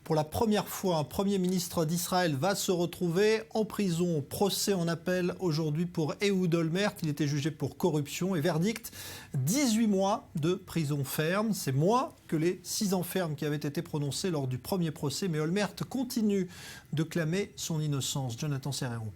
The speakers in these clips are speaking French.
Pour la première fois, un Premier ministre d'Israël va se retrouver en prison. Procès en appel aujourd'hui pour Ehud Olmert. Il était jugé pour corruption et verdict 18 mois de prison ferme. C'est moins que les 6 ans fermes qui avaient été prononcés lors du premier procès. Mais Olmert continue de clamer son innocence. Jonathan Serrero.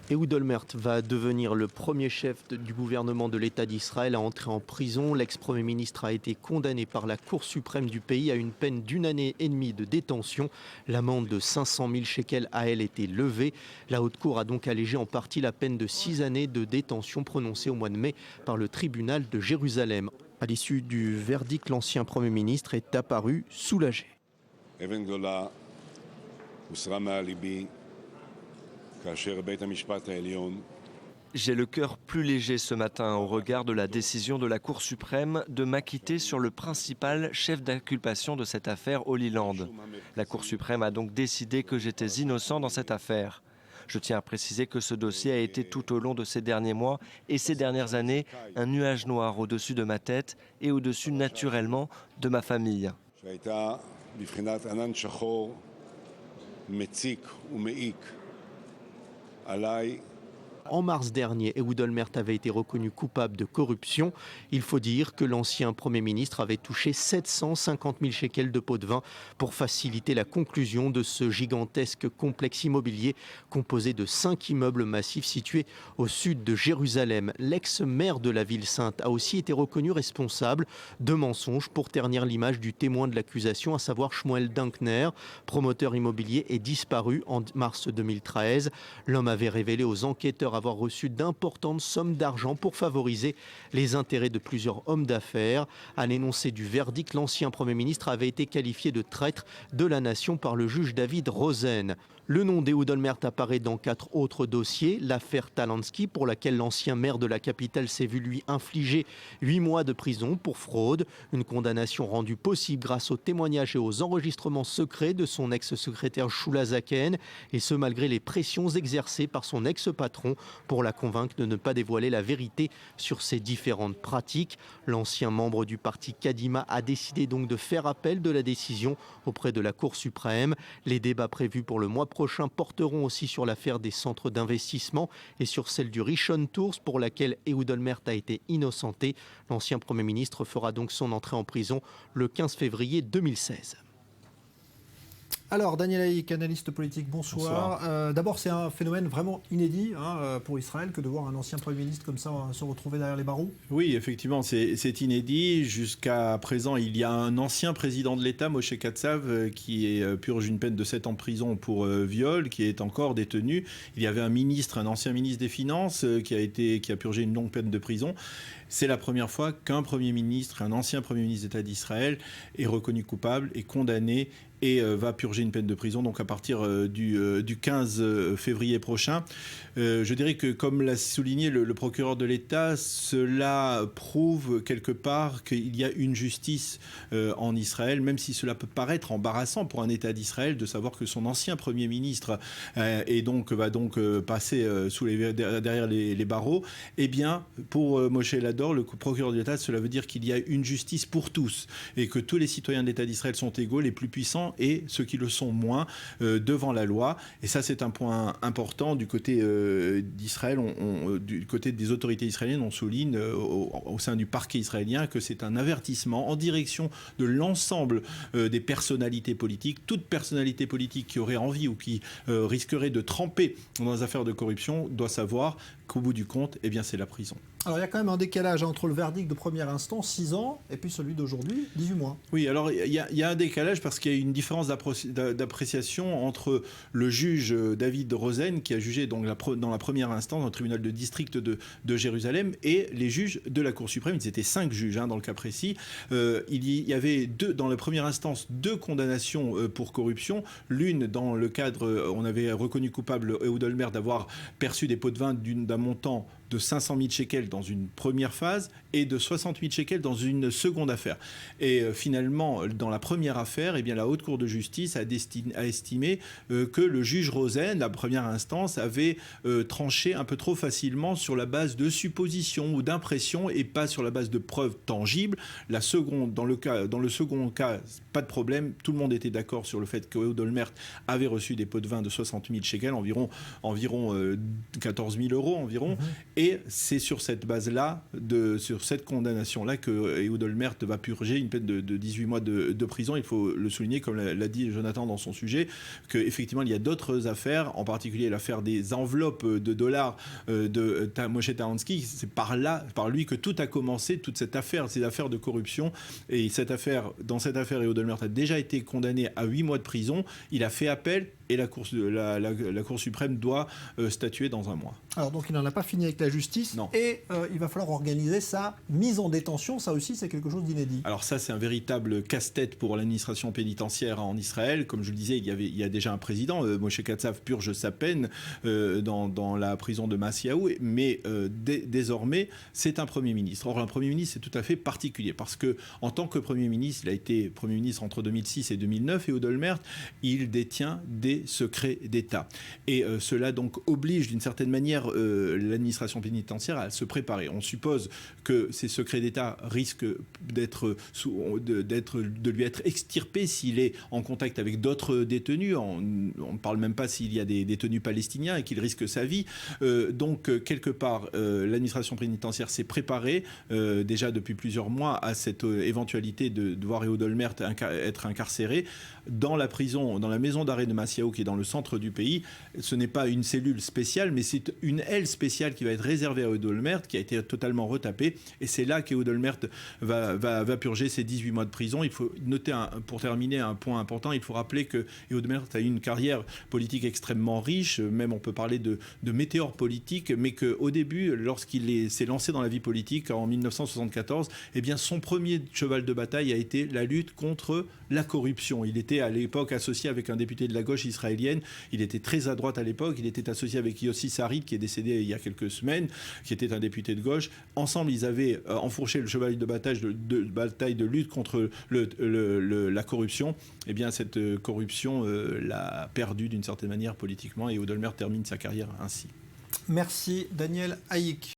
Ehud Olmert va devenir le premier chef du gouvernement de l'État d'Israël à entrer en prison. L'ex-premier ministre a été condamné par la Cour suprême du pays à une peine d'1 année et demie de détention. L'amende de 500 000 shekels a, elle, été levée. La Haute Cour a donc allégé en partie la peine de 6 années de détention prononcée au mois de mai par le tribunal de Jérusalem. À l'issue du verdict, l'ancien Premier ministre est apparu soulagé. J'ai le cœur plus léger ce matin au regard de la décision de la Cour suprême de m'acquitter sur le principal chef d'inculpation de cette affaire, Holy Land. La Cour suprême a donc décidé que j'étais innocent dans cette affaire. Je tiens à préciser que ce dossier a été tout au long de ces derniers mois et ces dernières années un nuage noir au-dessus de ma tête et au-dessus naturellement de ma famille. En mars dernier, Ehud Olmert avait été reconnu coupable de corruption. Il faut dire que l'ancien Premier ministre avait touché 750 000 shekels de pots de vin pour faciliter la conclusion de ce gigantesque complexe immobilier composé de 5 immeubles massifs situés au sud de Jérusalem. L'ex-maire de la ville sainte a aussi été reconnu responsable de mensonges pour ternir l'image du témoin de l'accusation, à savoir Shmuel Dankner, promoteur immobilier, est disparu en mars 2013. L'homme avait révélé aux enquêteurs avoir reçu d'importantes sommes d'argent pour favoriser les intérêts de plusieurs hommes d'affaires. À l'énoncé du verdict, l'ancien Premier ministre avait été qualifié de traître de la nation par le juge David Rosen. Le nom d'Ehud Olmert apparaît dans 4 autres dossiers. L'affaire Talansky, pour laquelle l'ancien maire de la capitale s'est vu lui infliger 8 mois de prison pour fraude. Une condamnation rendue possible grâce aux témoignages et aux enregistrements secrets de son ex-secrétaire Shula Zaken, et ce malgré les pressions exercées par son ex-patron pour la convaincre de ne pas dévoiler la vérité sur ses différentes pratiques. L'ancien membre du parti Kadima a décidé donc de faire appel de la décision auprès de la Cour suprême. Les débats prévus pour le mois prochain porteront aussi sur l'affaire des centres d'investissement et sur celle du Rishon Tours pour laquelle Ehud Olmert a été innocenté. L'ancien Premier ministre fera donc son entrée en prison le 15 février 2016. Alors, Daniel Haïk, analyste politique, bonsoir. D'abord, c'est un phénomène vraiment inédit pour Israël que de voir un ancien Premier ministre comme ça se retrouver derrière les barreaux. Oui, effectivement, c'est inédit. Jusqu'à présent, il y a un ancien président de l'État, Moshe Katsav, qui purge une peine de 7 ans de prison pour viol, qui est encore détenu. Il y avait un ancien ministre des Finances, qui a purgé une longue peine de prison. C'est la première fois qu'un Premier ministre, un ancien Premier ministre d'État d'Israël, est reconnu coupable, est condamné et va purger une peine de prison, donc à partir du 15 février prochain. Je dirais que, comme l'a souligné le procureur de l'État, cela prouve quelque part qu'il y a une justice en Israël, même si cela peut paraître embarrassant pour un État d'Israël de savoir que son ancien Premier ministre va passer derrière les barreaux. Eh bien, pour Moshe Lador, le procureur de l'État, cela veut dire qu'il y a une justice pour tous et que tous les citoyens de l'État d'Israël sont égaux, les plus puissants et ceux qui le sont moins devant la loi. Et ça, c'est un point important du côté d'Israël. Du côté des autorités israéliennes, on souligne au sein du parquet israélien que c'est un avertissement en direction de l'ensemble des personnalités politiques. Toute personnalité politique qui aurait envie ou qui risquerait de tremper dans des affaires de corruption doit savoir qu'au bout du compte, eh bien, c'est la prison. Alors, il y a quand même un décalage entre le verdict de première instance, 6 ans, et puis celui d'aujourd'hui, 18 mois. Oui, alors il y a un décalage parce qu'il y a une différence d'appréciation entre le juge David Rosen, qui a jugé donc dans la première instance, dans le tribunal de district de Jérusalem, et les juges de la Cour suprême. Ils étaient 5 juges dans le cas précis. Il y avait dans la première instance 2 condamnations pour corruption. L'une dans le cadre, on avait reconnu coupable Ehud Olmert d'avoir perçu des pots de vin d'un d'un montant de 500 000 shekels dans une première phase et de 60 000 shekels dans une seconde affaire. Et finalement, dans la première affaire, eh bien, la Haute Cour de justice a estimé que le juge Rosen, la première instance, avait tranché un peu trop facilement sur la base de suppositions ou d'impressions et pas sur la base de preuves tangibles. Dans le second cas, pas de problème. Tout le monde était d'accord sur le fait qu'Ehud Olmert avait reçu des pots de vin de 60 000 shekels, environ 14 000 euros environ. Et c'est sur cette base-là, sur cette condamnation-là, que Ehud Olmert va purger une peine de 18 mois de prison. Il faut le souligner, comme l'a dit Jonathan dans son sujet, qu'effectivement, il y a d'autres affaires, en particulier l'affaire des enveloppes de dollars de Moshe Tahansky. C'est par lui que tout a commencé, toute cette affaire, ces affaires de corruption. Et dans cette affaire, Ehud Olmert a déjà été condamné à 8 mois de prison. Il a fait appel et la Cour suprême doit statuer dans un mois. Alors donc il n'en a pas fini avec la justice. Non. Et il va falloir organiser sa mise en détention. Ça aussi, c'est quelque chose d'inédit. Alors ça, c'est un véritable casse-tête pour l'administration pénitentiaire en Israël. Comme je le disais, il y a déjà un président. Moshe Katsav purge sa peine dans la prison de Massiaou. Mais désormais, c'est un Premier ministre. Or, un Premier ministre, c'est tout à fait particulier. Parce que en tant que Premier ministre, il a été Premier ministre entre 2006 et 2009. Et Ehud Olmert, il détient des secrets d'État. Et cela donc oblige d'une certaine manière l'administration pénitentiaire à se préparer. On suppose que ces secrets d'État risquent de lui être extirpés s'il est en contact avec d'autres détenus. On ne parle même pas s'il y a des détenus palestiniens et qu'il risque sa vie. Donc, quelque part, l'administration pénitentiaire s'est préparée déjà depuis plusieurs mois à cette éventualité de voir Ehud Olmert être incarcéré dans la prison, dans la maison d'arrêt de Massiaou, qui est dans le centre du pays. Ce n'est pas une cellule spéciale, mais c'est une aile spéciale qui va être réservée à Ehud Olmert, qui a été totalement retapée. Et c'est là qu'Ehud Olmert va purger ses 18 mois de prison. Il faut noter, pour terminer, un point important. Il faut rappeler que Ehud Olmert a eu une carrière politique extrêmement riche. Même on peut parler de météore politique, mais qu'au début, lorsqu'il s'est lancé dans la vie politique en 1974, eh bien, son premier cheval de bataille a été la lutte contre la corruption. Il était à l'époque associé avec un député de la gauche israélienne. Il était très à droite à l'époque. Il était associé avec Yossi Sarid, qui est décédé il y a quelques semaines, qui était un député de gauche. Ensemble, ils avaient enfourché le cheval de bataille de lutte contre la corruption. Eh bien, cette corruption l'a perdu d'une certaine manière politiquement, et Ehud Olmert termine sa carrière ainsi. Merci Daniel Hayik.